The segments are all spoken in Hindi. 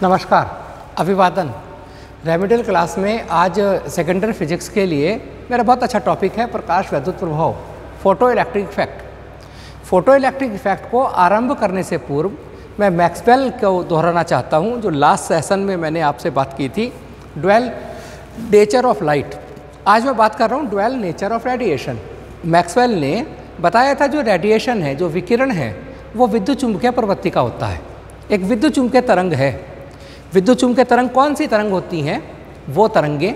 नमस्कार, अभिवादन। रेमेडियल क्लास में आज सेकेंडरी फिजिक्स के लिए मेरा बहुत अच्छा टॉपिक है प्रकाश वैद्युत प्रभाव, photo electric effect. Photo electric effect को आरंभ करने से पूर्व मैं मैक्सवेल को दोहराना चाहता हूँ, जो लास्ट सेशन में मैंने आपसे बात की थी, ड्वेल नेचर ऑफ लाइट। आज मैं बात कर रहा हूँ dual nature of radiation. Maxwell ने बताया था जो रेडिएशन है, जो विकिरण है, वो विद्युत चुम्बकीय प्रवृत्ति का होता है। एक विद्युत चुम्बकीय तरंग है। विद्युत चुम्बकीय तरंग कौन सी तरंग होती हैं? वो तरंगें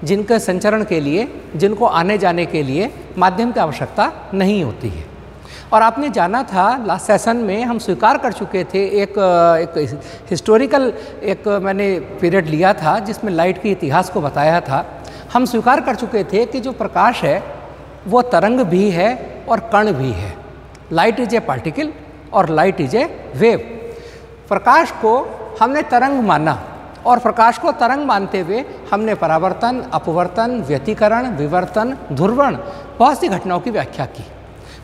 जिनके संचरण के लिए, जिनको आने जाने के लिए माध्यम की आवश्यकता नहीं होती है। और आपने जाना था लास्ट सेशन में हम स्वीकार कर चुके थे, एक हिस्टोरिकल मैंने पीरियड लिया था जिसमें लाइट के इतिहास को बताया था। हम स्वीकार कर चुके थे कि जो प्रकाश है वो तरंग भी है और कण भी है। लाइट इज ए पार्टिकल और लाइट इज ए वेव। प्रकाश को हमने तरंग माना और प्रकाश को तरंग मानते हुए हमने परावर्तन, अपवर्तन, व्यतिकरण, विवर्तन, ध्रुवण, बहुत सी घटनाओं की व्याख्या की।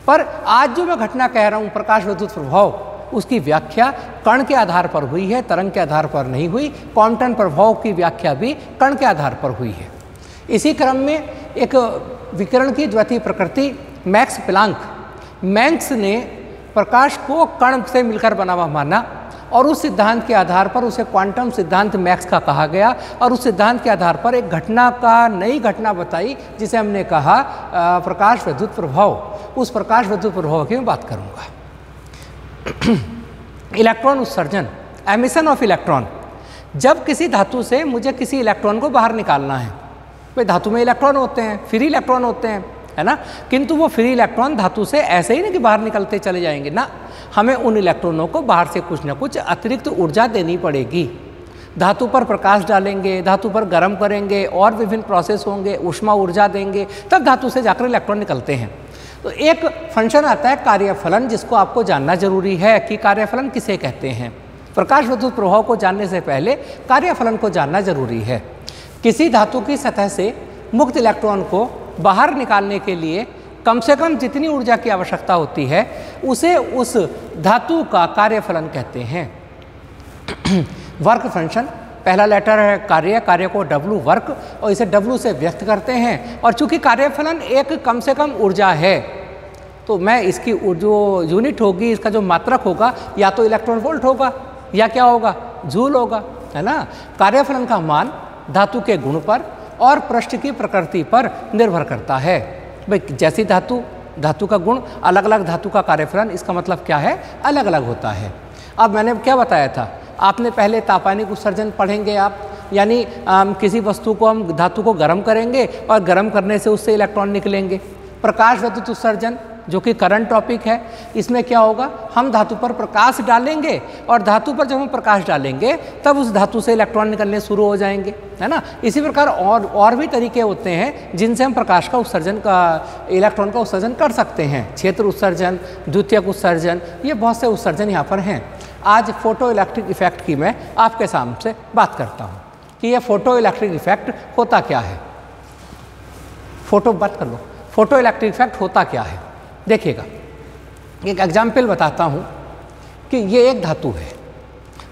पर आज जो मैं घटना कह रहा हूँ प्रकाश वैद्युत प्रभाव, उसकी व्याख्या कण के आधार पर हुई है, तरंग के आधार पर नहीं हुई। क्वांटम प्रभाव की व्याख्या भी कण के आधार पर हुई है। इसी क्रम में एक विकिरण की द्वितीय प्रकृति मैक्स प्लांक ने प्रकाश को कण से मिलकर बना हुआ माना और उस सिद्धांत के आधार पर उसे क्वांटम सिद्धांत मैक्स का कहा गया। और उस सिद्धांत के आधार पर एक घटना का, नई घटना बताई जिसे हमने कहा प्रकाश वैद्युत प्रभाव। उस प्रकाश वैद्युत प्रभाव की मैं बात करूंगा। इलेक्ट्रॉन उत्सर्जन, एमिशन ऑफ इलेक्ट्रॉन। जब किसी धातु से मुझे किसी इलेक्ट्रॉन को बाहर निकालना है, भाई धातु में इलेक्ट्रॉन होते हैं, फ्री इलेक्ट्रॉन होते हैं, है ना, किंतु वो फ्री इलेक्ट्रॉन धातु से ऐसे ही नहीं कि बाहर निकलते चले जाएंगे ना, हमें उन इलेक्ट्रॉनों को बाहर से कुछ ना कुछ अतिरिक्त ऊर्जा देनी पड़ेगी। धातु पर प्रकाश डालेंगे, धातु पर गर्म करेंगे और विभिन्न प्रोसेस होंगे, ऊष्मा ऊर्जा देंगे, तब धातु से जाकर इलेक्ट्रॉन निकलते हैं। तो एक फंक्शन आता है कार्यफलन, जिसको आपको जानना जरूरी है कि कार्यफलन किसे कहते हैं। प्रकाश वैद्युत प्रभाव को जानने से पहले कार्यफलन को जानना जरूरी है। किसी धातु की सतह से मुक्त इलेक्ट्रॉन को बाहर निकालने के लिए कम से कम जितनी ऊर्जा की आवश्यकता होती है उसे उस धातु का कार्यफलन कहते हैं। वर्क फंक्शन, पहला लेटर है कार्य को W वर्क, और इसे W से व्यक्त करते हैं। और चूंकि कार्यफलन एक कम से कम ऊर्जा है, तो मैं इसकी जो यूनिट होगी, इसका जो मात्रक होगा, या तो इलेक्ट्रॉन वोल्ट होगा या क्या होगा, जूल होगा, है ना। कार्यफलन का मान धातु के गुण पर और पृष्ठ की प्रकृति पर निर्भर करता है। भाई जैसी धातु का गुण, अलग अलग धातु का कार्यफलन, इसका मतलब क्या है, अलग अलग होता है। अब मैंने क्या बताया था, आपने पहले तापानिक उत्सर्जन पढ़ेंगे आप, यानी किसी वस्तु को हम धातु को गर्म करेंगे और गर्म करने से उससे इलेक्ट्रॉन निकलेंगे। प्रकाश वैद्युत उत्सर्जन, जो कि करंट टॉपिक है, इसमें क्या होगा, हम धातु पर प्रकाश डालेंगे और धातु पर जब हम प्रकाश डालेंगे तब उस धातु से इलेक्ट्रॉन निकलने शुरू हो जाएंगे, है ना। इसी प्रकार और भी तरीके होते हैं जिनसे हम प्रकाश का उत्सर्जन इलेक्ट्रॉन का उत्सर्जन कर सकते हैं। क्षेत्र उत्सर्जन, द्वितीयक उत्सर्जन, ये बहुत से उत्सर्जन यहाँ पर हैं। आज फोटो इलेक्ट्रिक इफेक्ट की मैं आपके सामने बात करता हूँ कि यह फोटो इलेक्ट्रिक इफेक्ट होता क्या है। फोटो इलेक्ट्रिक इफेक्ट होता क्या है, देखिएगा। एक एग्जाम्पल बताता हूँ कि ये एक धातु है,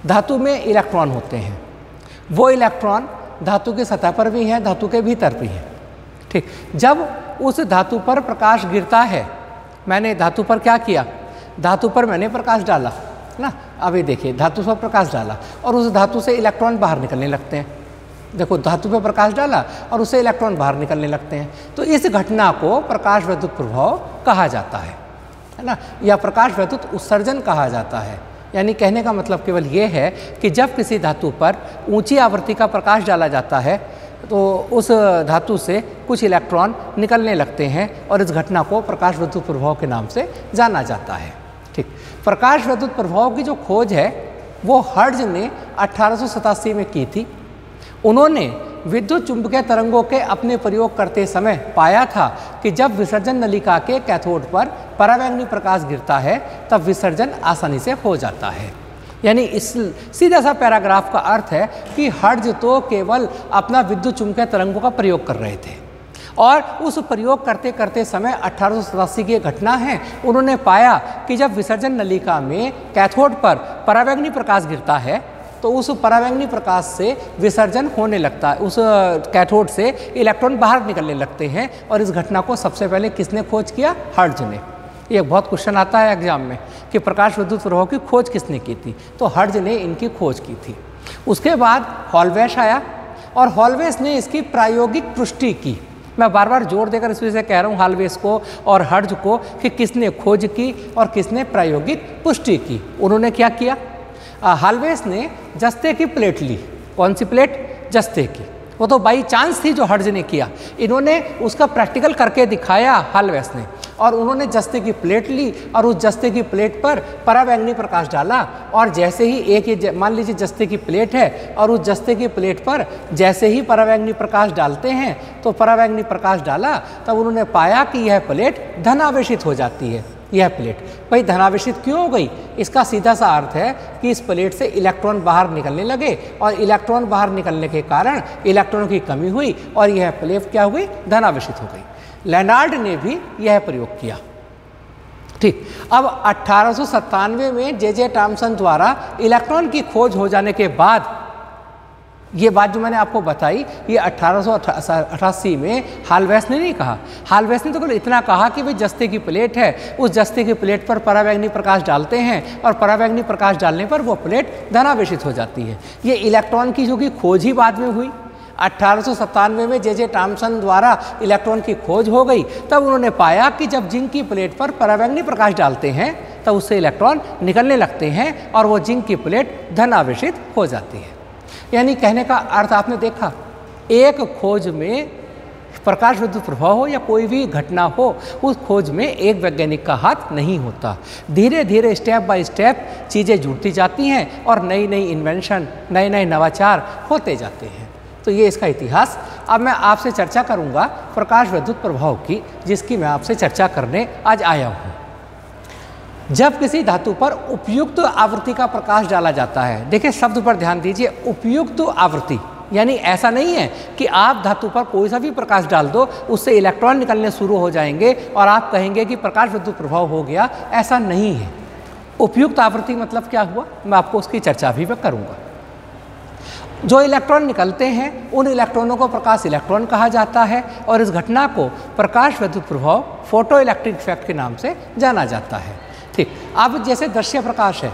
धातु में इलेक्ट्रॉन होते हैं। वो इलेक्ट्रॉन धातु की सतह पर भी हैं, धातु के भीतर भी हैं, ठीक। जब उस धातु पर प्रकाश गिरता है, मैंने धातु पर क्या किया, धातु पर मैंने प्रकाश डाला ना। अभी देखिए, धातु पर प्रकाश डाला और उस धातु से इलेक्ट्रॉन बाहर निकलने लगते हैं। देखो, धातु पर प्रकाश डाला और उससे इलेक्ट्रॉन बाहर निकलने लगते हैं। तो इस घटना को प्रकाश वैद्युत प्रभाव कहा जाता है ना, या प्रकाश वैद्युत उत्सर्जन कहा जाता है। यानी कहने का मतलब केवल ये है कि जब किसी धातु पर ऊंची आवृत्ति का प्रकाश डाला जाता है तो उस धातु से कुछ इलेक्ट्रॉन निकलने लगते हैं और इस घटना को प्रकाश वैद्युत प्रभाव के नाम से जाना जाता है, ठीक। प्रकाश वैद्युत प्रभाव की जो खोज है वो हर्ट्ज ने 1887 में की थी। उन्होंने विद्युत चुंबकीय तरंगों के अपने प्रयोग करते समय पाया था कि जब विसर्जन नलिका के कैथोड पर परावैंगनी प्रकाश गिरता है तब विसर्जन आसानी से हो जाता है। यानी इस सीधा सा पैराग्राफ का अर्थ है कि हर्ट्ज तो केवल अपना विद्युत चुंबकीय तरंगों का प्रयोग कर रहे थे और उस प्रयोग करते करते समय 1887 की घटना है, उन्होंने पाया कि जब विसर्जन नलिका में कैथोड पर परावैंगनी प्रकाश गिरता है तो उस परावैंगनी प्रकाश से विसर्जन होने लगता है, उस कैथोड से इलेक्ट्रॉन बाहर निकलने लगते हैं। और इस घटना को सबसे पहले किसने खोज किया? हर्ट्ज ने। ये बहुत क्वेश्चन आता है एग्जाम में कि प्रकाश विद्युत प्रभाव की खोज किसने की थी, तो हर्ट्ज ने इनकी खोज की थी। उसके बाद हॉलवेश आया और हॉलवेश ने इसकी प्रायोगिक पुष्टि की। मैं बार बार जोर देकर इस वजह से कह रहा हूँ हॉलवेश को और हर्ट्ज को कि किसने खोज की और किसने प्रायोगिक पुष्टि की। उन्होंने क्या किया? हॉलवेश ने जस्ते की प्लेट ली। कौन सी प्लेट? जस्ते की। वो तो बाई चांस थी जो हर्ट्ज ने किया। इन्होंने उसका प्रैक्टिकल करके दिखाया हॉलवेश ने, और उन्होंने जस्ते की प्लेट ली और उस जस्ते की प्लेट पर परावैंगनी प्रकाश डाला। और जैसे ही एक ये मान लीजिए जस्ते की प्लेट है और उस जस्ते की प्लेट पर जैसे ही परावैंगनी प्रकाश डालते हैं तो परावैंगनी प्रकाश डाला, तब उन्होंने पाया कि यह प्लेट धनावेशित हो जाती है। यह प्लेट भाई धनावेशित क्यों हो गई? इसका सीधा सा अर्थ है कि इस प्लेट से इलेक्ट्रॉन बाहर निकलने लगे और इलेक्ट्रॉन बाहर निकलने के कारण इलेक्ट्रॉन की कमी हुई और यह प्लेट क्या हुई? धनावेशित हो गई। लेनार्ड ने भी यह प्रयोग किया। ठीक, अब 1897 में जे टॉमसन द्वारा इलेक्ट्रॉन की खोज हो जाने के बाद, ये बात जो मैंने आपको बताई ये 1888 में हॉलवेश ने नहीं कहा। हॉलवेश ने तो केवल इतना कहा कि भाई जस्ते की प्लेट है, उस जस्ते की प्लेट पर परावैंगनी प्रकाश डालते हैं और परावैंगनी प्रकाश डालने पर वो प्लेट धनावेशित हो जाती है। ये इलेक्ट्रॉन की जो कि खोज ही बाद में हुई। 1897 में जे टॉमसन द्वारा इलेक्ट्रॉन की खोज हो गई, तब उन्होंने पाया कि जब जिंक की प्लेट पर परावैंगनी प्रकाश डालते हैं तब उससे इलेक्ट्रॉन निकलने लगते हैं और वो जिंक की प्लेट धनावेशित हो जाती है। यानी कहने का अर्थ आपने देखा, एक खोज में प्रकाश विद्युत प्रभाव हो या कोई भी घटना हो, उस खोज में एक वैज्ञानिक का हाथ नहीं होता। धीरे धीरे स्टेप बाय स्टेप चीज़ें जुड़ती जाती हैं और नई नई इन्वेंशन, नए नए नवाचार होते जाते हैं। तो ये इसका इतिहास। अब मैं आपसे चर्चा करूंगा प्रकाश विद्युत प्रभाव की, जिसकी मैं आपसे चर्चा करने आज आया हूँ। जब किसी धातु पर उपयुक्त आवृत्ति का प्रकाश डाला जाता है, देखिए शब्द पर ध्यान दीजिए, उपयुक्त आवृत्ति, यानी ऐसा नहीं है कि आप धातु पर कोई सा भी प्रकाश डाल दो उससे इलेक्ट्रॉन निकलने शुरू हो जाएंगे और आप कहेंगे कि प्रकाश विद्युत प्रभाव हो गया, ऐसा नहीं है। उपयुक्त आवृत्ति मतलब क्या हुआ, मैं आपको उसकी चर्चा भी मैं करूँगा। जो इलेक्ट्रॉन निकलते हैं उन इलेक्ट्रॉनों को प्रकाश इलेक्ट्रॉन कहा जाता है और इस घटना को प्रकाश विद्युत प्रभाव, फोटो इलेक्ट्रिक इफेक्ट के नाम से जाना जाता है। ठीक, अब जैसे दृश्य प्रकाश है,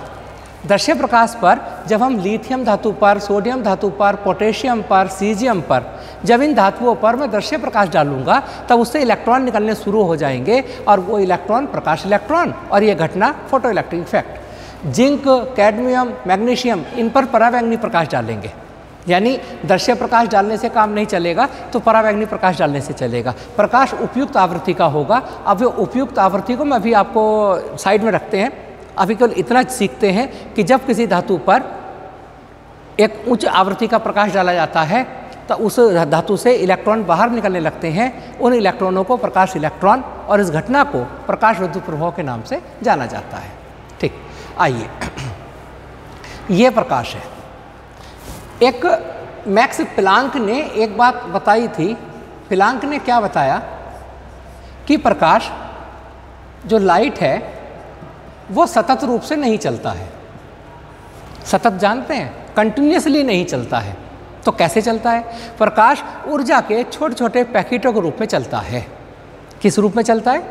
दृश्य प्रकाश पर जब हम लिथियम धातु पर, सोडियम धातु पर, पोटेशियम पर, सीजियम पर, जब इन धातुओं पर मैं दृश्य प्रकाश डालूंगा तब उससे इलेक्ट्रॉन निकलने शुरू हो जाएंगे और वो इलेक्ट्रॉन प्रकाश इलेक्ट्रॉन, और ये घटना photo electric effect. Zinc, cadmium, magnesium, इन पर परावैंगनी प्रकाश डालेंगे, यानी दृश्य प्रकाश डालने से काम नहीं चलेगा तो परावैंगनी प्रकाश डालने से चलेगा। प्रकाश उपयुक्त आवृत्ति का होगा। अब वो उपयुक्त आवृत्ति को मैं अभी आपको साइड में रखते हैं, अभी केवल इतना सीखते हैं कि जब किसी धातु पर एक उच्च आवृत्ति का प्रकाश डाला जाता है तो उस धातु से इलेक्ट्रॉन बाहर निकलने लगते हैं। उन इलेक्ट्रॉनों को प्रकाश इलेक्ट्रॉन और इस घटना को प्रकाश विद्युत प्रभाव के नाम से जाना जाता है। ठीक, आइए ये प्रकाश है। एक मैक्स प्लांक ने एक बात बताई थी। प्लांक ने क्या बताया कि प्रकाश जो लाइट है वो सतत रूप से नहीं चलता है। सतत जानते हैं, कंटिन्यूसली नहीं चलता है। तो कैसे चलता है? प्रकाश ऊर्जा के छोटे छोटे पैकेटों के रूप में चलता है। किस रूप में चलता है?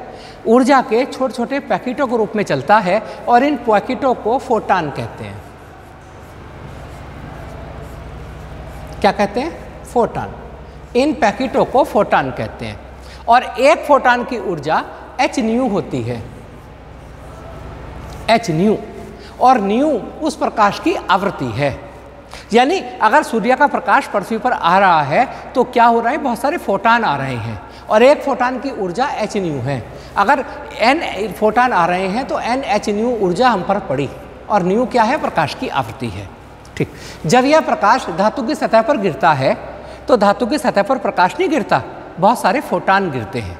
ऊर्जा के छोटे छोटे पैकेटों के रूप में चलता है और इन पैकेटों को फोटान कहते हैं। क्या कहते हैं? फोटान। इन पैकेटों को फोटान कहते हैं और एक फोटान की ऊर्जा h न्यू होती है। h न्यू, और न्यू उस प्रकाश की आवृत्ति है। यानी अगर सूर्य का प्रकाश पृथ्वी पर आ रहा है तो क्या हो रहा है? बहुत सारे फोटान आ रहे हैं और एक फोटान की ऊर्जा h न्यू है। अगर n फोटान आ रहे हैं तो n h न्यू ऊर्जा हम पर पड़ी, और न्यू क्या है? प्रकाश की आवृत्ति है। ठीक, जब यह प्रकाश धातु की सतह पर गिरता है तो धातु की सतह पर प्रकाश नहीं गिरता, बहुत सारे फोटान गिरते हैं।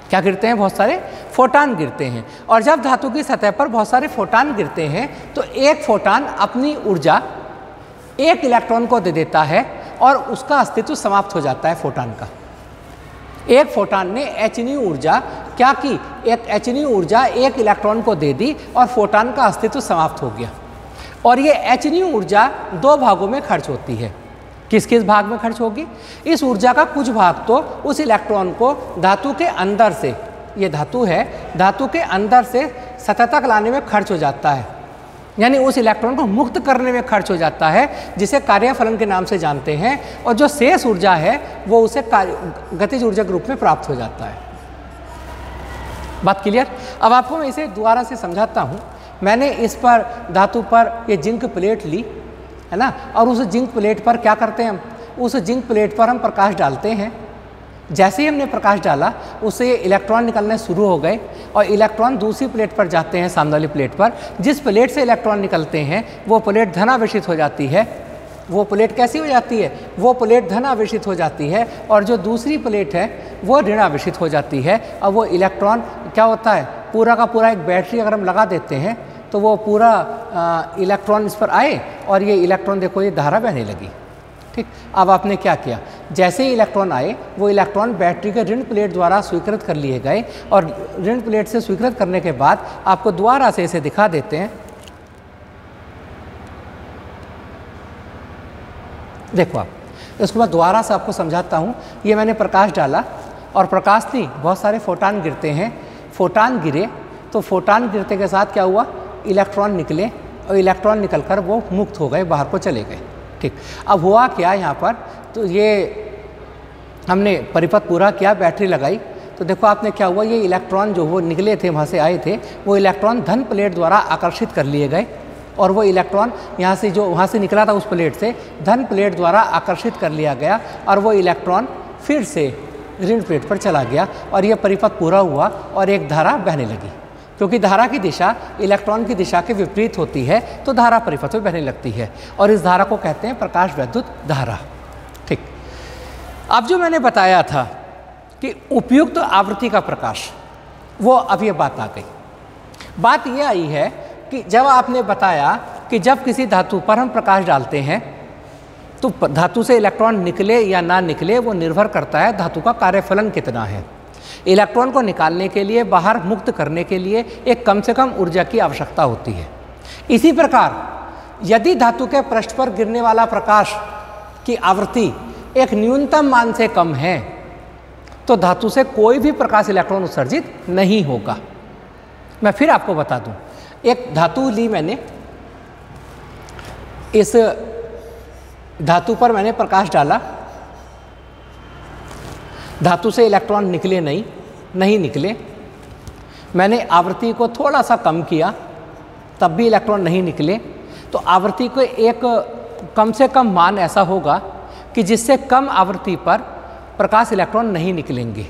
क्या गिरते हैं? बहुत सारे फोटान गिरते हैं। और जब धातु की सतह पर बहुत सारे फोटान गिरते हैं तो एक फोटान अपनी ऊर्जा एक इलेक्ट्रॉन को दे देता है और उसका अस्तित्व समाप्त हो जाता है फोटान का। एक फोटान ने h न्यू ऊर्जा क्या की? एक h न्यू ऊर्जा एक इलेक्ट्रॉन को दे दी और फोटान का अस्तित्व समाप्त हो गया। और ये एच न्यू ऊर्जा दो भागों में खर्च होती है। किस किस भाग में खर्च होगी? इस ऊर्जा का कुछ भाग तो उस इलेक्ट्रॉन को धातु के अंदर से, ये धातु है, धातु के अंदर से सतह तक लाने में खर्च हो जाता है, यानी उस इलेक्ट्रॉन को मुक्त करने में खर्च हो जाता है, जिसे कार्यफलन के नाम से जानते हैं। और जो शेष ऊर्जा है वो उसे गतिज ऊर्जा के रूप में प्राप्त हो जाता है। बात क्लियर? अब आपको मैं इसे दोबारा से समझाता हूँ। मैंने इस पर धातु पर ये जिंक प्लेट ली है ना, और उस जिंक प्लेट पर क्या करते हैं हम? उस जिंक प्लेट पर हम प्रकाश डालते हैं। जैसे ही हमने प्रकाश डाला उससे ये इलेक्ट्रॉन निकलने शुरू हो गए और इलेक्ट्रॉन दूसरी प्लेट पर जाते हैं, सामने वाली प्लेट पर। जिस प्लेट से इलेक्ट्रॉन निकलते हैं वो प्लेट धनावेशित हो जाती है। वो प्लेट कैसी हो जाती है? वो प्लेट धनावेशित हो जाती है, और जो दूसरी प्लेट है वो ऋणावेशित हो जाती है। और वो इलेक्ट्रॉन क्या होता है, पूरा का पूरा एक बैटरी अगर हम लगा देते हैं तो वो पूरा इलेक्ट्रॉन इस पर आए और ये इलेक्ट्रॉन देखो ये धारा बहने लगी। ठीक, अब आपने क्या किया? जैसे ही इलेक्ट्रॉन आए वो इलेक्ट्रॉन बैटरी के ऋण प्लेट द्वारा स्वीकृत कर लिए गए, और ऋण प्लेट से स्वीकृत करने के बाद आपको दोबारा से इसे दिखा देते हैं। देखो आप, इसको मैं दोबारा से आपको समझाता हूँ। ये मैंने प्रकाश डाला और प्रकाश नहीं, बहुत सारे फोटान गिरते हैं। फोटान गिरे तो फोटान गिरते के साथ क्या हुआ? इलेक्ट्रॉन निकले और इलेक्ट्रॉन निकलकर वो मुक्त हो गए, बाहर को चले गए। ठीक, अब हुआ क्या यहाँ पर? तो ये हमने परिपथ पूरा किया, बैटरी लगाई, तो देखो आपने क्या हुआ, ये इलेक्ट्रॉन जो वो निकले थे, वहाँ से आए थे, वो इलेक्ट्रॉन धन प्लेट द्वारा आकर्षित कर लिए गए, और वो इलेक्ट्रॉन यहाँ से जो वहाँ से निकला था उस प्लेट से धन प्लेट द्वारा आकर्षित कर लिया गया, और वो इलेक्ट्रॉन फिर से ऋण प्लेट पर चला गया, और यह परिपथ पूरा हुआ और एक धारा बहने लगी। क्योंकि धारा की दिशा इलेक्ट्रॉन की दिशा के विपरीत होती है, तो धारा परिपथ में बहने लगती है, और इस धारा को कहते हैं प्रकाश वैद्युत धारा। ठीक, अब जो मैंने बताया था कि उपयुक्त आवृत्ति का प्रकाश, वो अब ये बात आ गई। बात ये आई है कि जब आपने बताया कि जब किसी धातु पर हम प्रकाश डालते हैं तो धातु से इलेक्ट्रॉन निकले या ना निकले वो निर्भर करता है धातु का कार्यफलन कितना है। इलेक्ट्रॉन को निकालने के लिए, बाहर मुक्त करने के लिए एक कम से कम ऊर्जा की आवश्यकता होती है। इसी प्रकार यदि धातु के पृष्ठ पर गिरने वाला प्रकाश की आवृत्ति एक न्यूनतम मान से कम है तो धातु से कोई भी प्रकाश इलेक्ट्रॉन उत्सर्जित नहीं होगा। मैं फिर आपको बता दूं, एक धातु ली मैंने, इस धातु पर मैंने प्रकाश डाला, धातु से इलेक्ट्रॉन निकले नहीं निकले, मैंने आवृत्ति को थोड़ा सा कम किया तब भी इलेक्ट्रॉन नहीं निकले, तो आवृत्ति को एक कम से कम मान ऐसा होगा कि जिससे कम आवृत्ति पर प्रकाश इलेक्ट्रॉन नहीं निकलेंगे,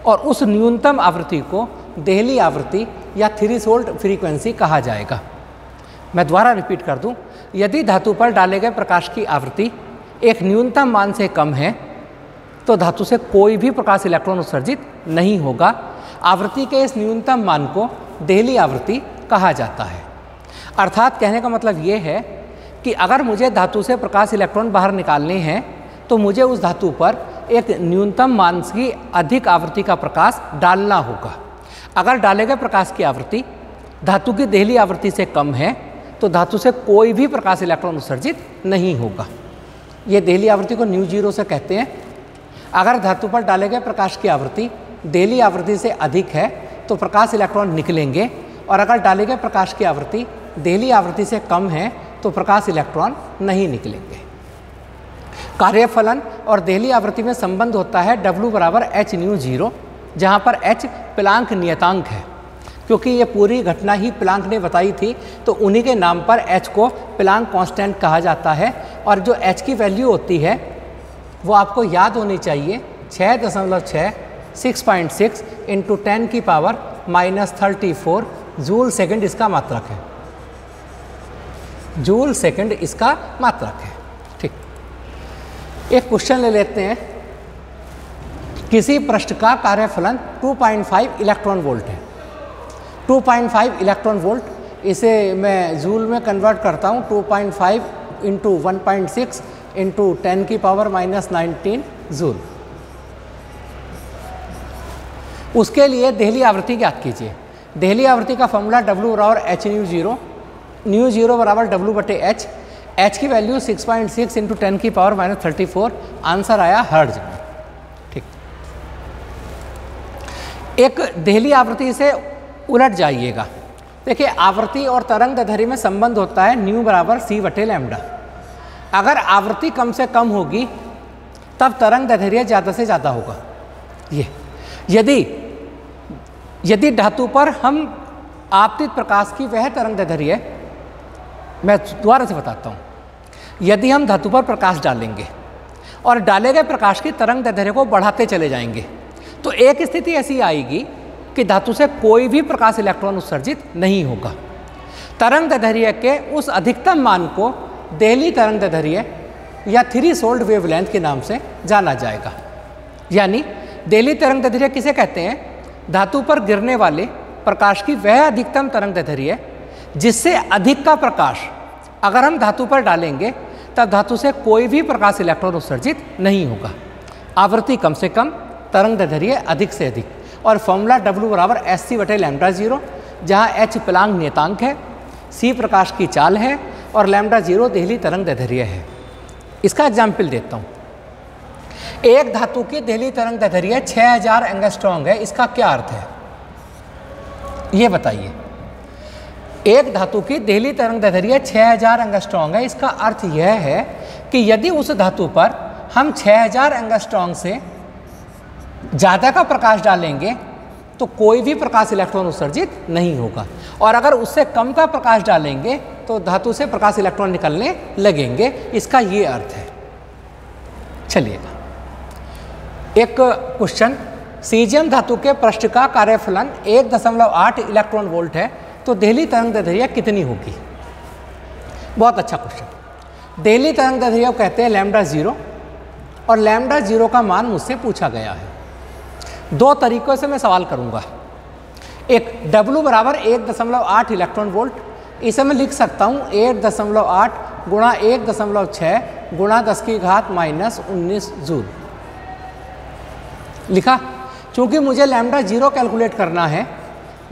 और उस न्यूनतम आवृत्ति को देहली आवृत्ति या थ्रेशोल्ड फ्रीक्वेंसी कहा जाएगा। मैं दोबारा रिपीट कर दूं, यदि धातु पर डाले गए प्रकाश की आवृत्ति एक न्यूनतम मान से कम है तो धातु से कोई भी प्रकाश इलेक्ट्रॉन उत्सर्जित नहीं होगा। आवृत्ति के इस न्यूनतम मान को देहली आवृत्ति कहा जाता है। अर्थात कहने का मतलब ये है कि अगर मुझे धातु से प्रकाश इलेक्ट्रॉन बाहर निकालने हैं तो मुझे उस धातु पर एक न्यूनतम मान की अधिक आवृत्ति का प्रकाश डालना होगा। अगर डाले गए प्रकाश की आवृत्ति धातु की देहली आवृत्ति से कम है तो धातु से कोई भी प्रकाश इलेक्ट्रॉन उत्सर्जित नहीं होगा। ये देहली आवृत्ति को न्यू जीरो से कहते हैं। अगर धातु पर डाले गए प्रकाश की आवृत्ति देहली आवृत्ति से अधिक है तो प्रकाश इलेक्ट्रॉन निकलेंगे, और अगर डाले गए प्रकाश की आवृत्ति देहली आवृत्ति से कम है तो प्रकाश इलेक्ट्रॉन नहीं निकलेंगे। कार्यफलन और देहली आवृत्ति में संबंध होता है W बराबर h न्यू जीरो, जहाँ पर h प्लांक नियतांक है। क्योंकि ये पूरी घटना ही प्लांक ने बताई थी तो उन्हीं के नाम पर h को प्लांक कांस्टेंट कहा जाता है। और जो h की वैल्यू होती है वो आपको याद होनी चाहिए, 6.6 इंटू 10 की पावर -34 जूल सेकंड इसका मात्रक है। जूल सेकंड इसका मात्रक है। ठीक, एक क्वेश्चन ले लेते हैं। किसी पृष्ठ का कार्यफलन 2.5 इलेक्ट्रॉन वोल्ट है। 2.5 इलेक्ट्रॉन वोल्ट, इसे मैं जूल में कन्वर्ट करता हूँ। 2.5 इंटू 1.6 इंटू 10 की पावर -19 जूल। उसके लिए देहली आवृत्ति ज्ञात कीजिए। देहली आवृत्ति का फॉर्मूला W बराबर h mu zero, mu zero बराबर W/H, H की वैल्यू 6.6 इंटू 10 की पावर -34, आंसर आया हर्ट्ज में। ठीक, एक देहली आवृत्ति से उलट जाइएगा। देखिए आवृत्ति और तरंग दैर्ध्य में संबंध होता है न्यू बराबर c/λ। अगर आवृत्ति कम से कम होगी तब तरंग दैर्ध्य ज़्यादा से ज़्यादा होगा। ये यदि धातु पर हम आपतित प्रकाश की वह तरंग दैर्ध्य, मैं दोबारा से बताता हूँ, यदि हम धातु पर प्रकाश डालेंगे और डाले गए प्रकाश की तरंग दैर्ध्य को बढ़ाते चले जाएंगे तो एक स्थिति ऐसी आएगी कि धातु से कोई भी प्रकाश इलेक्ट्रॉन उत्सर्जित नहीं होगा। तरंग दैर्ध्य के उस अधिकतम मान को देहली तरंग दैर्ध्य या थ्रेशोल्ड वेवलेंथ के नाम से जाना जाएगा। यानी देहली तरंग दैर्ध्य किसे कहते हैं? धातु पर गिरने वाले प्रकाश की वह अधिकतम तरंग दैर्ध्य जिससे अधिक का प्रकाश अगर हम धातु पर डालेंगे तब धातु से कोई भी प्रकाश इलेक्ट्रॉन उत्सर्जित नहीं होगा। आवृत्ति कम से कम, तरंग दैर्ध्य अधिक से अधिक, और फॉर्मूला W बराबर hc/λ0, जहाँ h प्लांक नियतांक है, c प्रकाश की चाल है और λ0 देहली तरंग दैर्ध्य है। इसका एग्जाम्पल देता हूँ। एक धातु की देहली तरंग दैर्ध्य 6000 एंगस्ट्रॉन्ग है, इसका क्या अर्थ है ये बताइए। एक धातु की देहली तरंग दैर्ध्य 6000 एंगस्ट्रॉन्ग है, इसका अर्थ यह है कि यदि उस धातु पर हम 6000 एंगस्ट्रॉन्ग से ज़्यादा का प्रकाश डालेंगे तो कोई भी प्रकाश इलेक्ट्रॉन उत्सर्जित नहीं होगा, और अगर उससे कम का प्रकाश डालेंगे तो धातु से प्रकाश इलेक्ट्रॉन निकलने लगेंगे। इसका ये अर्थ है। चलिएगा एक क्वेश्चन, सीजियम धातु के पृष्ठ का कार्यफलन 1.8 इलेक्ट्रॉन वोल्ट है तो देहली तरंग दैर्ध्य कितनी होगी? बहुत अच्छा क्वेश्चन। देहली तरंग दैर्ध्य कहते हैं λ0, और λ0 का मान मुझसे पूछा गया है। दो तरीकों से मैं सवाल करूंगा। एक W बराबर 1.8 इलेक्ट्रॉन वोल्ट, इसे मैं लिख सकता हूँ 1.8 गुणा 1.6 गुणा 10⁻⁻19 जूल। लिखा। चूंकि मुझे λ0 कैलकुलेट करना है,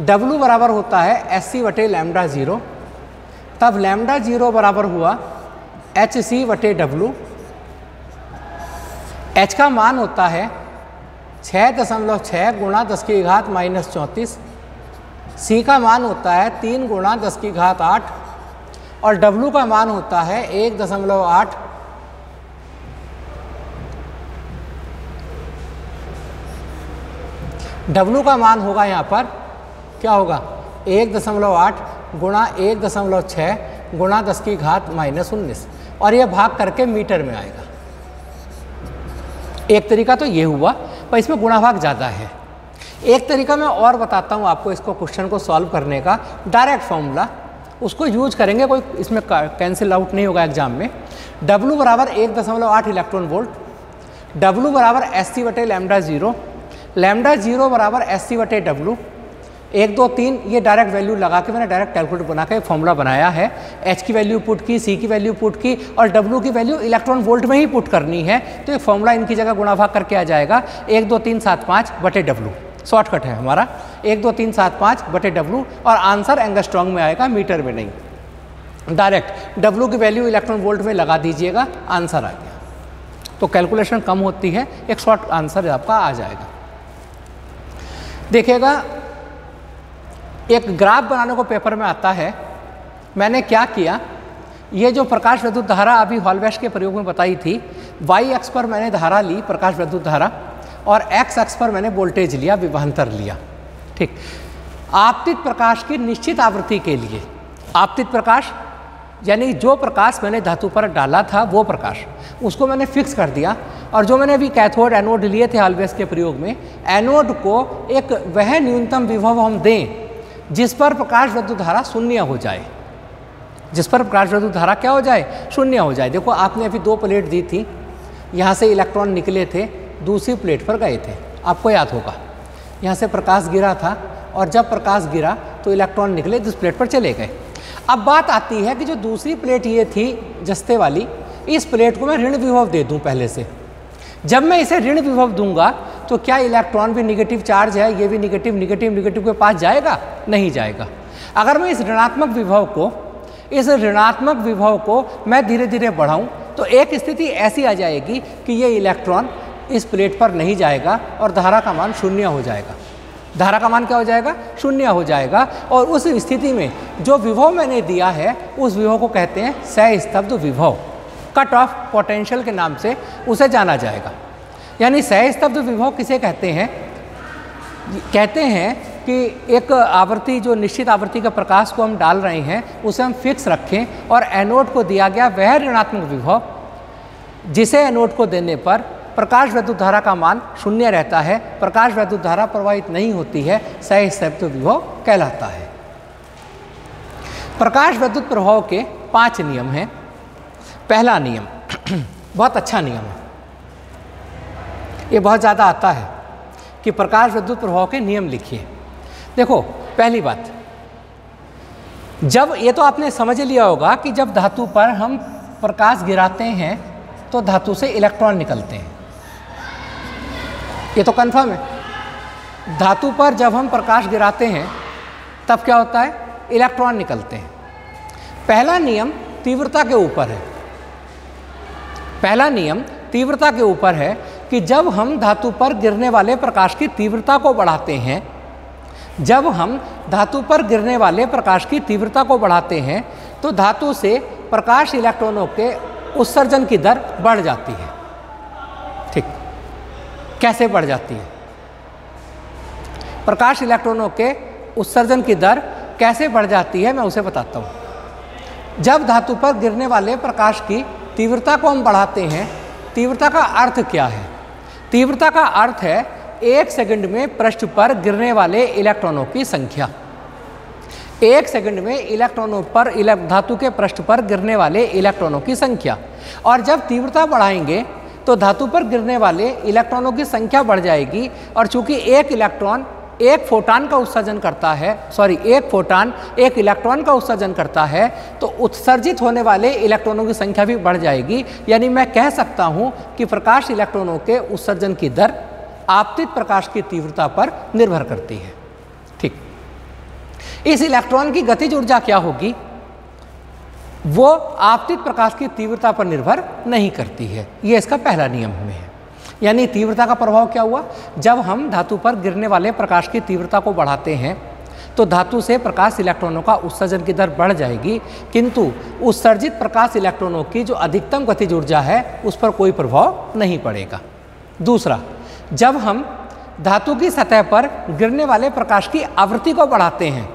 W बराबर होता है hc/λ0, तब λ0 बराबर हुआ hc/W। h का मान होता है 6.6 गुणा 10⁻⁻34, c का मान होता है 3 गुणा 10⁸, और W का मान होता है 1.8। W का मान होगा यहाँ पर क्या होगा? 1.8 गुणा 1.6 गुणा 10⁻⁻19, और यह भाग करके मीटर में आएगा। एक तरीका तो ये हुआ, पर इसमें गुणा भाग ज़्यादा है। एक तरीका मैं और बताता हूँ आपको इसको, क्वेश्चन को सॉल्व करने का डायरेक्ट फॉर्मूला, उसको यूज करेंगे, कोई इसमें कैंसिल आउट नहीं होगा एग्जाम में। W बराबर 1.8 इलेक्ट्रॉन वोल्ट, W बराबर hc/λ0, λ0 बराबर hc/W, 1 2 3 ये डायरेक्ट वैल्यू लगा के मैंने डायरेक्ट कैलकुलेटर बना के फॉर्मूला बनाया है। h की वैल्यू पुट की, c की वैल्यू पुट की, और W की वैल्यू इलेक्ट्रॉन वोल्ट में ही पुट करनी है, तो ये फॉर्मूला इनकी जगह गुणा भाग करके आ जाएगा 1 2 3 7 5/W। शॉर्टकट है हमारा 1 2 3 7 5/W, और आंसर एंगस्ट्रॉन्ग में आएगा, मीटर में नहीं। डायरेक्ट W की वैल्यू इलेक्ट्रॉन वोल्ट में लगा दीजिएगा, आंसर आ गया। तो कैलकुलेशन कम होती है, एक शॉर्ट आंसर आपका आ जाएगा। देखिएगा एक ग्राफ बनाने को पेपर में आता है। मैंने क्या किया, ये जो प्रकाश विद्युत धारा अभी हॉलवेस्ट के प्रयोग में बताई थी, y अक्ष पर मैंने धारा ली, प्रकाश विद्युत धारा, और x अक्ष पर मैंने वोल्टेज लिया, विभवांतर लिया। ठीक। आपतित प्रकाश की निश्चित आवृत्ति के लिए, आपतित प्रकाश यानी जो प्रकाश मैंने धातु पर डाला था वो प्रकाश, उसको मैंने फिक्स कर दिया, और जो मैंने अभी कैथोड एनोड लिए थे हॉलवेस्ट के प्रयोग में, एनोड को एक वह न्यूनतम विभव हम दें जिस पर प्रकाश विद्युत धारा शून्य हो जाए, जिस पर प्रकाश विद्युत धारा क्या हो जाए? शून्य हो जाए। देखो आपने अभी 2 प्लेट दी थी, यहाँ से इलेक्ट्रॉन निकले थे, दूसरी प्लेट पर गए थे, आपको याद होगा। यहाँ से प्रकाश गिरा था, और जब प्रकाश गिरा तो इलेक्ट्रॉन निकले, जिस प्लेट पर चले गए। अब बात आती है कि जो दूसरी प्लेट ये थी जस्ते वाली, इस प्लेट को मैं ऋण विभव दे दूँ पहले से। जब मैं इसे ऋण विभव दूंगा तो क्या इलेक्ट्रॉन भी निगेटिव चार्ज है, ये भी निगेटिव के पास जाएगा? नहीं जाएगा। अगर मैं इस ऋणात्मक विभव को इस ऋणात्मक विभव को मैं धीरे धीरे बढ़ाऊं तो एक स्थिति ऐसी आ जाएगी कि ये इलेक्ट्रॉन इस प्लेट पर नहीं जाएगा और धारा का मान शून्य हो जाएगा। धारा का मान क्या हो जाएगा? शून्य हो जाएगा। और उस स्थिति में जो विभव मैंने दिया है उस विभव को कहते हैं सहस्तब्ध विभव, कट ऑफ पोटेंशियल के नाम से उसे जाना जाएगा। यानी सहस्तब्ध विभव किसे कहते हैं? कहते हैं कि एक आवृत्ति, जो निश्चित आवृत्ति के प्रकाश को हम डाल रहे हैं उसे हम फिक्स रखें और एनोड को दिया गया वह ऋणात्मक विभव जिसे एनोड को देने पर प्रकाश वैद्युत धारा का मान शून्य रहता है, प्रकाश वैद्युत धारा प्रवाहित नहीं होती है, सहस्तब्ध विभव कहलाता है। प्रकाश वैद्युत प्रभाव के 5 नियम हैं। पहला नियम बहुत अच्छा नियम है, ये बहुत ज़्यादा आता है कि प्रकाश विद्युत प्रभाव के नियम लिखिए। देखो, पहली बात, जब ये तो आपने समझ लिया होगा कि जब धातु पर हम प्रकाश गिराते हैं तो धातु से इलेक्ट्रॉन निकलते हैं, ये तो कंफर्म है। धातु पर जब हम प्रकाश गिराते हैं तब क्या होता है? इलेक्ट्रॉन निकलते हैं। पहला नियम तीव्रता के ऊपर है। पहला नियम तीव्रता के ऊपर है कि जब हम धातु पर गिरने वाले प्रकाश की तीव्रता को बढ़ाते हैं, जब हम धातु पर गिरने वाले प्रकाश की तीव्रता को बढ़ाते हैं तो धातु से प्रकाश इलेक्ट्रॉनों के उत्सर्जन की दर बढ़ जाती है। ठीक, कैसे बढ़ जाती है? प्रकाश इलेक्ट्रॉनों के उत्सर्जन की दर कैसे बढ़ जाती है मैं उसे बताता हूँ। जब धातु पर गिरने वाले प्रकाश की तीव्रता को हम बढ़ाते हैं, तीव्रता का अर्थ क्या है? तीव्रता का अर्थ है 1 सेकंड में पृष्ठ पर गिरने वाले इलेक्ट्रॉनों की संख्या। 1 सेकंड में इलेक्ट्रॉनों पर धातु के पृष्ठ पर गिरने वाले इलेक्ट्रॉनों की संख्या। और जब तीव्रता बढ़ाएंगे तो धातु पर गिरने वाले इलेक्ट्रॉनों की संख्या बढ़ जाएगी। और चूंकि एक इलेक्ट्रॉन एक फोटान का उत्सर्जन करता है, एक फोटान एक इलेक्ट्रॉन का उत्सर्जन करता है, तो उत्सर्जित होने वाले इलेक्ट्रॉनों की संख्या भी बढ़ जाएगी। यानी मैं कह सकता हूं कि प्रकाश इलेक्ट्रॉनों के उत्सर्जन की दर आपतित प्रकाश की तीव्रता पर निर्भर करती है। ठीक, इस इलेक्ट्रॉन की गतिज ऊर्जा क्या होगी? वो आपतित प्रकाश की तीव्रता पर निर्भर नहीं करती है। ये इसका पहला नियम में है। यानी तीव्रता का प्रभाव क्या हुआ? जब हम धातु पर गिरने वाले प्रकाश की तीव्रता को बढ़ाते हैं तो धातु से प्रकाश इलेक्ट्रॉनों का उत्सर्जन की दर बढ़ जाएगी, किंतु उत्सर्जित प्रकाश इलेक्ट्रॉनों की जो अधिकतम गतिज ऊर्जा है उस पर कोई प्रभाव नहीं पड़ेगा। दूसरा, जब हम धातु की सतह पर गिरने वाले प्रकाश की आवृत्ति को बढ़ाते हैं,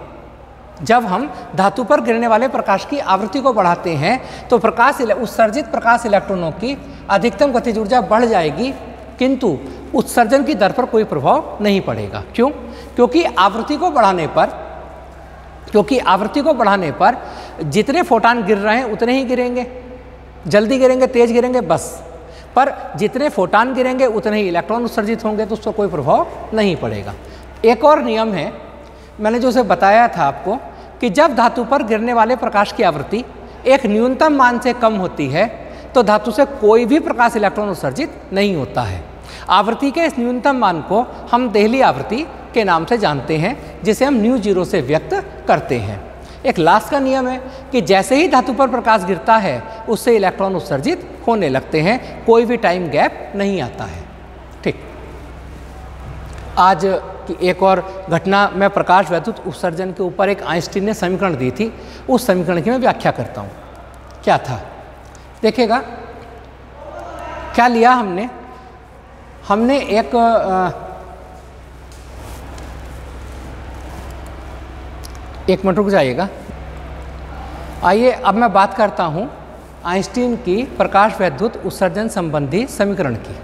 जब हम धातु पर गिरने वाले प्रकाश की आवृत्ति को बढ़ाते हैं तो उत्सर्जित प्रकाश इलेक्ट्रॉनों की अधिकतम गतिज ऊर्जा बढ़ जाएगी, किंतु उत्सर्जन की दर पर कोई प्रभाव नहीं पड़ेगा। क्यों? क्योंकि आवृत्ति को बढ़ाने पर जितने फोटान गिर रहे हैं उतने ही गिरेंगे, जल्दी गिरेंगे, तेज गिरेंगे, बस। पर जितने फोटान गिरेंगे उतने ही इलेक्ट्रॉन उत्सर्जित होंगे, तो उस पर कोई प्रभाव नहीं पड़ेगा। एक और नियम है, मैंने जो उसे बताया था आपको, कि जब धातु पर गिरने वाले प्रकाश की आवृत्ति एक न्यूनतम मान से कम होती है तो धातु से कोई भी प्रकाश इलेक्ट्रॉन उत्सर्जित नहीं होता है। आवृत्ति के इस न्यूनतम मान को हम देहली आवृत्ति के नाम से जानते हैं, जिसे हम μ0 से व्यक्त करते हैं। एक लास्ट का नियम है कि जैसे ही धातु पर प्रकाश गिरता है उससे इलेक्ट्रॉन उत्सर्जित होने लगते हैं, कोई भी टाइम गैप नहीं आता है। ठीक, आज की एक और घटना, मैं प्रकाश वैद्युत उत्सर्जन के ऊपर एक आइंस्टीन ने समीकरण दी थी, उस समीकरण की मैं व्याख्या करता हूँ। क्या था देखिएगा, क्या लिया हमने एक मिनट रुक जाइएगा। आइए अब मैं बात करता हूँ आइंस्टीन की प्रकाश वैद्युत उत्सर्जन संबंधी समीकरण की।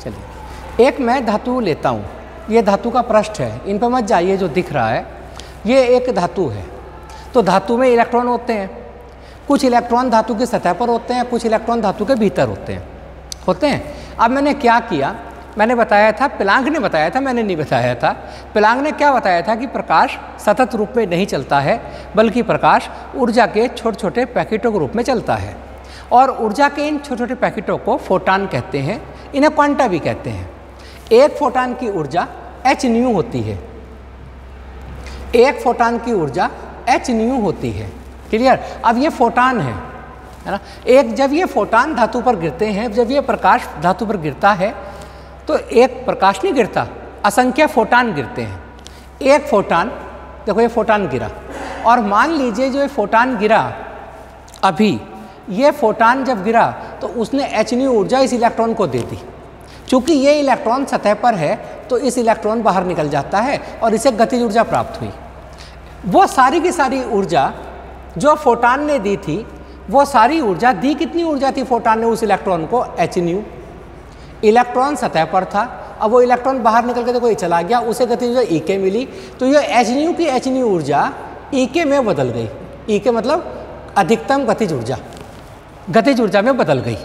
चलिए, एक मैं धातु लेता हूँ, ये धातु का पृष्ठ है, इन पर मत जाइए, जो दिख रहा है ये एक धातु है। तो धातु में इलेक्ट्रॉन होते हैं, कुछ इलेक्ट्रॉन धातु की सतह पर होते हैं, कुछ इलेक्ट्रॉन धातु के भीतर होते हैं। अब मैंने क्या किया, मैंने बताया था, प्लांक ने बताया था, मैंने नहीं बताया था। प्लांक ने क्या बताया था कि प्रकाश सतत रूप में नहीं चलता है, बल्कि प्रकाश ऊर्जा के छोटे छोटे पैकेटों के रूप में चलता है। और ऊर्जा के इन छोटे छोटे पैकेटों को फोटान कहते हैं, इन्हें क्वांटा भी कहते हैं। एक फोटान की ऊर्जा hν होती है, एक फोटान की ऊर्जा hν होती है। क्लियर। अब ये फोटान है ना, एक जब ये फोटान धातु पर गिरते हैं, जब ये प्रकाश धातु पर गिरता है तो एक प्रकाश नहीं गिरता, असंख्य फोटान गिरते हैं। एक फोटान, देखो ये फोटान गिरा, और मान लीजिए जो ये फोटान गिरा अभी, ये फोटान जब गिरा तो उसने hν ऊर्जा इस इलेक्ट्रॉन को दे दी। चूंकि ये इलेक्ट्रॉन सतह पर है तो इस इलेक्ट्रॉन बाहर निकल जाता है और इसे गतिज ऊर्जा प्राप्त हुई। वो सारी की सारी ऊर्जा जो फोटान ने दी थी, वो सारी ऊर्जा दी, कितनी ऊर्जा थी फोटान ने उस इलेक्ट्रॉन को? hν। इलेक्ट्रॉन सतह पर था, अब वो इलेक्ट्रॉन बाहर निकल के देखो ये चला गया, उसे गतिज ऊर्जा Ek मिली, तो ये hν की hν ऊर्जा Ek में बदल गई। Ek मतलब अधिकतम गतिज ऊर्जा, गतिज ऊर्जा में बदल गई।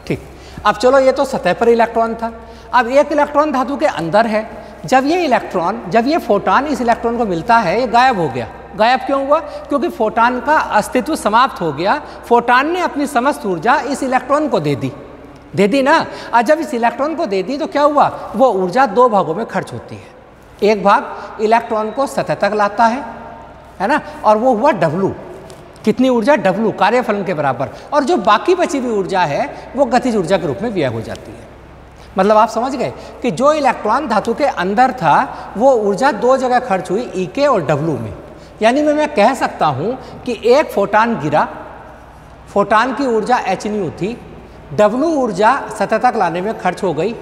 ठीक, अब चलो ये तो सतह पर इलेक्ट्रॉन था, अब एक इलेक्ट्रॉन धातु के अंदर है। जब ये इलेक्ट्रॉन, जब ये फोटान इस इलेक्ट्रॉन को मिलता है, ये गायब हो गया। गायब क्यों हुआ? क्योंकि फोटान का अस्तित्व समाप्त हो गया। फोटान ने अपनी समस्त ऊर्जा इस इलेक्ट्रॉन को दे दी ना। और जब इस इलेक्ट्रॉन को दे दी तो क्या हुआ? वो ऊर्जा दो भागों में खर्च होती है। एक भाग इलेक्ट्रॉन को सतह तक लाता है ना, और वो हुआ W। कितनी ऊर्जा? W, कार्यफलन के बराबर। और जो बाकी बची हुई ऊर्जा है वो गतिज ऊर्जा के रूप में व्यय हो जाती है। मतलब आप समझ गए कि जो इलेक्ट्रॉन धातु के अंदर था वो ऊर्जा दो जगह खर्च हुई, Ek और W में। यानी मैं कह सकता हूँ कि एक फोटान गिरा, फोटान की ऊर्जा hν थी, W ऊर्जा सतह तक लाने में खर्च हो गई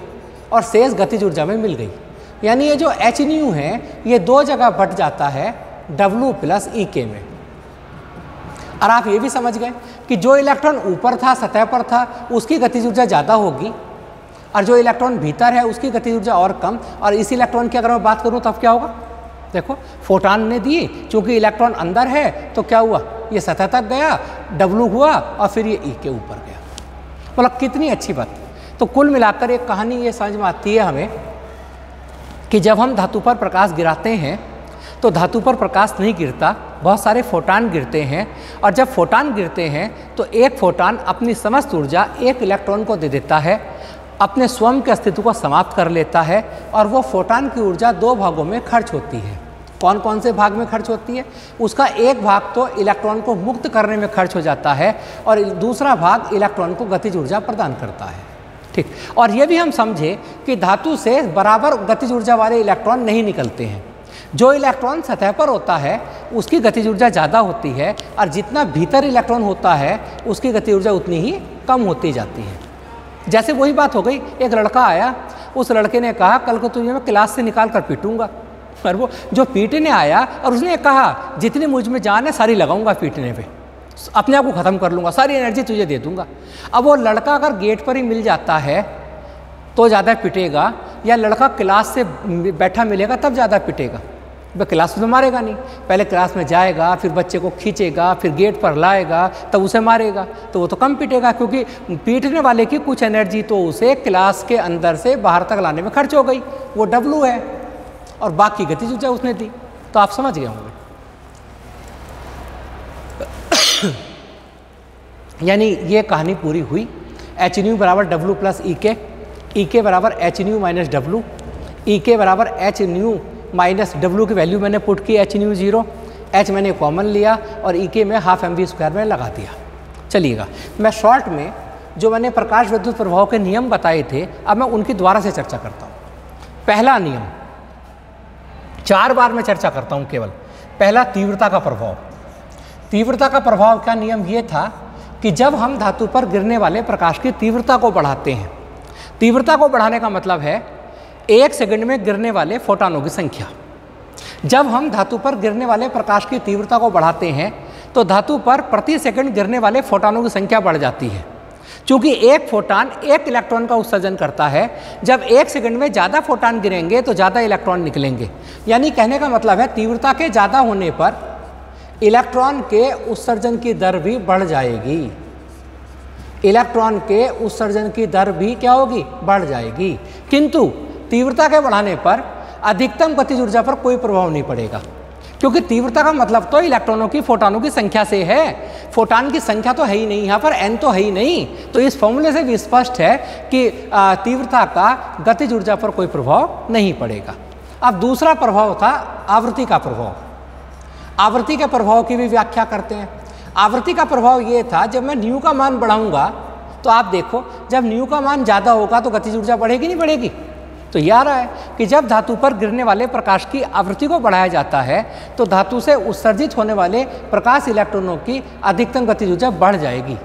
और शेष गतिज ऊर्जा में मिल गई। यानी ये जो hν है ये दो जगह बट जाता है, W प्लस Ek में। और आप ये भी समझ गए कि जो इलेक्ट्रॉन ऊपर था, सतह पर था, उसकी गतिज ऊर्जा ज़्यादा होगी, और जो इलेक्ट्रॉन भीतर है उसकी गतिज ऊर्जा और कम। और इस इलेक्ट्रॉन की अगर मैं बात करूँ तब क्या होगा? देखो फोटान ने दिए, चूंकि इलेक्ट्रॉन अंदर है तो क्या हुआ? ये सतह तक गया, W हुआ और फिर ये Ek ऊपर गया। मतलब कितनी अच्छी बात। तो कुल मिलाकर एक कहानी ये समझ में आती है हमें कि जब हम धातु पर प्रकाश गिराते हैं तो धातु पर प्रकाश नहीं गिरता, बहुत सारे फोटान गिरते हैं। और जब फोटान गिरते हैं तो एक फोटान अपनी समस्त ऊर्जा एक इलेक्ट्रॉन को दे देता है, अपने स्वयं के अस्तित्व को समाप्त कर लेता है, और वो फोटान की ऊर्जा दो भागों में खर्च होती है। कौन कौन से भाग में खर्च होती है? उसका एक भाग तो इलेक्ट्रॉन को मुक्त करने में खर्च हो जाता है और दूसरा भाग इलेक्ट्रॉन को गतिज ऊर्जा प्रदान करता है। ठीक, और ये भी हम समझे कि धातु से बराबर गतिज ऊर्जा वाले इलेक्ट्रॉन नहीं निकलते हैं। जो इलेक्ट्रॉन सतह पर होता है उसकी गतिज ऊर्जा ज़्यादा होती है, और जितना भीतर इलेक्ट्रॉन होता है उसकी गतिज ऊर्जा उतनी ही कम होती जाती है। जैसे वही बात हो गई, एक लड़का आया, उस लड़के ने कहा कल को तुझे मैं क्लास से निकाल कर पीटूंगा। पर वो जो पीटने आया और उसने कहा जितनी मुझ में जान है सारी लगाऊंगा पीटने पे, अपने आप को ख़त्म कर लूँगा, सारी एनर्जी तुझे दे दूंगा। अब वो लड़का अगर गेट पर ही मिल जाता है तो ज़्यादा पिटेगा, या लड़का क्लास से बैठा मिलेगा तब ज़्यादा पिटेगा? वह क्लास में तो मारेगा नहीं, पहले क्लास में जाएगा, फिर बच्चे को खींचेगा, फिर गेट पर लाएगा, तब उसे मारेगा, तो वो तो कम पिटेगा, क्योंकि पीटने वाले की कुछ एनर्जी तो उसे क्लास के अंदर से बाहर तक लाने में खर्च हो गई, वो W है, और बाकी गतिज ऊर्जा उसने दी। तो आप समझ गए होंगे। यानी ये कहानी पूरी हुई। hν बराबर W प्लस Ek, Ek बराबर hν माइनस W, Ek बराबर hν माइनस W की वैल्यू मैंने पुट की hν 0, H मैंने कॉमन लिया और Ek में हाफ mv² में लगा दिया। चलिएगा, मैं शॉर्ट में जो मैंने प्रकाश विद्युत प्रभाव के नियम बताए थे अब मैं उनकी दोबारा से चर्चा करता हूँ। पहला नियम 4 बार मैं चर्चा करता हूँ केवल। पहला, तीव्रता का प्रभाव। तीव्रता का प्रभाव का नियम ये था कि जब हम धातु पर गिरने वाले प्रकाश की तीव्रता को बढ़ाते हैं, तीव्रता को बढ़ाने का मतलब है 1 सेकंड में गिरने वाले फोटानों की संख्या। जब हम धातु पर गिरने वाले प्रकाश की तीव्रता को बढ़ाते हैं तो धातु पर प्रति सेकंड गिरने वाले फोटानों की संख्या बढ़ जाती है। चूंकि एक फोटान 1 इलेक्ट्रॉन का उत्सर्जन करता है, जब 1 सेकंड में ज़्यादा फोटान गिरेंगे तो ज़्यादा इलेक्ट्रॉन निकलेंगे। यानी कहने का मतलब है तीव्रता के ज़्यादा होने पर इलेक्ट्रॉन के उत्सर्जन की दर भी बढ़ जाएगी। इलेक्ट्रॉन के उत्सर्जन की दर भी क्या होगी? बढ़ जाएगी। किंतु तीव्रता के बढ़ाने पर अधिकतम गतिज ऊर्जा पर कोई प्रभाव नहीं पड़ेगा, क्योंकि तीव्रता का मतलब तो इलेक्ट्रॉनों की फोटानों की संख्या से है। फोटान की संख्या तो है ही नहीं, यहाँ पर n तो है ही नहीं। तो इस फॉर्मूले से भी स्पष्ट है कि तीव्रता का गतिज ऊर्जा पर कोई प्रभाव नहीं पड़ेगा। अब दूसरा प्रभाव था आवृत्ति का प्रभाव। आवृत्ति के प्रभाव की भी व्याख्या करते हैं। आवृत्ति का प्रभाव ये था, जब मैं न्यू का मान बढ़ाऊंगा तो आप देखो जब न्यू का मान ज़्यादा होगा तो गतिज ऊर्जा बढ़ेगी नहीं बढ़ेगी। तो यह आ रहा है कि जब धातु पर गिरने वाले प्रकाश की आवृत्ति को बढ़ाया जाता है तो धातु से उत्सर्जित होने वाले प्रकाश इलेक्ट्रॉनों की अधिकतम गतिज ऊर्जा बढ़ जाएगी।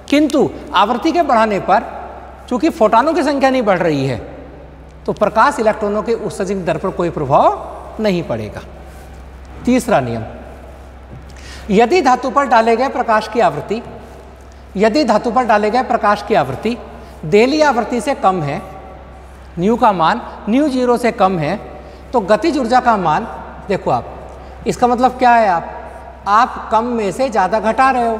किंतु आवृत्ति के बढ़ाने पर चूंकि फोटॉनों की संख्या नहीं बढ़ रही है तो प्रकाश इलेक्ट्रॉनों के उत्सर्जन दर पर कोई प्रभाव नहीं पड़ेगा। तीसरा नियम, यदि धातु पर डाले गए प्रकाश की आवृत्ति देहली आवृत्ति से कम है, न्यू का मान न्यू 0 से कम है, तो गतिज ऊर्जा का मान देखो आप, इसका मतलब क्या है, आप कम में से ज़्यादा घटा रहे हो,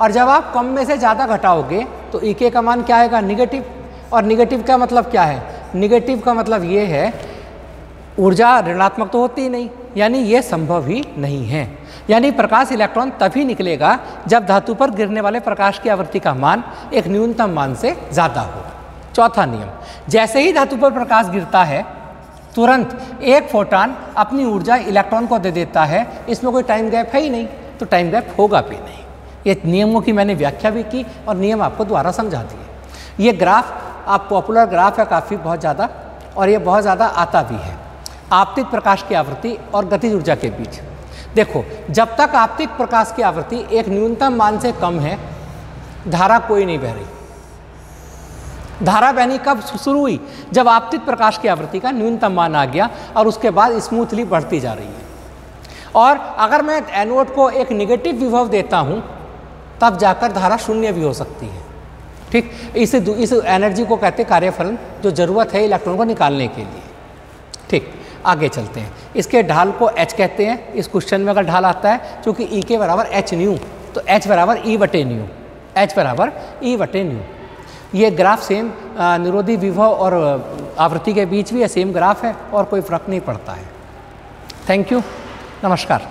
और जब आप कम में से ज़्यादा घटाओगे तो ईके का मान क्या आएगा, निगेटिव। और निगेटिव का मतलब क्या है, निगेटिव का मतलब ये है ऊर्जा ऋणात्मक तो होती ही नहीं, यानी ये संभव ही नहीं है। यानी प्रकाश इलेक्ट्रॉन तभी निकलेगा जब धातु पर गिरने वाले प्रकाश की आवृत्ति का मान एक न्यूनतम मान से ज़्यादा हो। चौथा नियम, जैसे ही धातु पर प्रकाश गिरता है तुरंत एक फोटॉन अपनी ऊर्जा इलेक्ट्रॉन को दे देता है, इसमें कोई टाइम गैप है ही नहीं, तो टाइम गैप होगा भी नहीं। ये नियमों की मैंने व्याख्या भी की और नियम आपको दोबारा समझा दिए। ये ग्राफ आप पॉपुलर ग्राफ है काफ़ी बहुत ज़्यादा, और ये बहुत ज़्यादा आता भी है आपतित प्रकाश की आवृत्ति और गतिज ऊर्जा के बीच। देखो जब तक आपतित प्रकाश की आवृत्ति एक न्यूनतम मान से कम है धारा कोई नहीं बह रही। धारा बहनी कब शुरू हुई, जब आपतित प्रकाश की आवृत्ति का न्यूनतम मान आ गया और उसके बाद स्मूथली बढ़ती जा रही है। और अगर मैं एनोड को एक निगेटिव विभव देता हूं तब जाकर धारा शून्य भी हो सकती है। ठीक, इस एनर्जी को कहते हैं कार्यफलन, जो जरूरत है इलेक्ट्रॉन को निकालने के लिए। ठीक, आगे चलते हैं। इसके ढाल को H कहते हैं। इस क्वेश्चन में अगर ढाल आता है चूंकि E के बराबर H न्यू, तो H बराबर E बटे न्यू, H बराबर E बटे न्यू। ये ग्राफ सेम निरोधी विभव और आवृत्ति के बीच भी सेम ग्राफ है और कोई फर्क नहीं पड़ता है। थैंक यू, नमस्कार।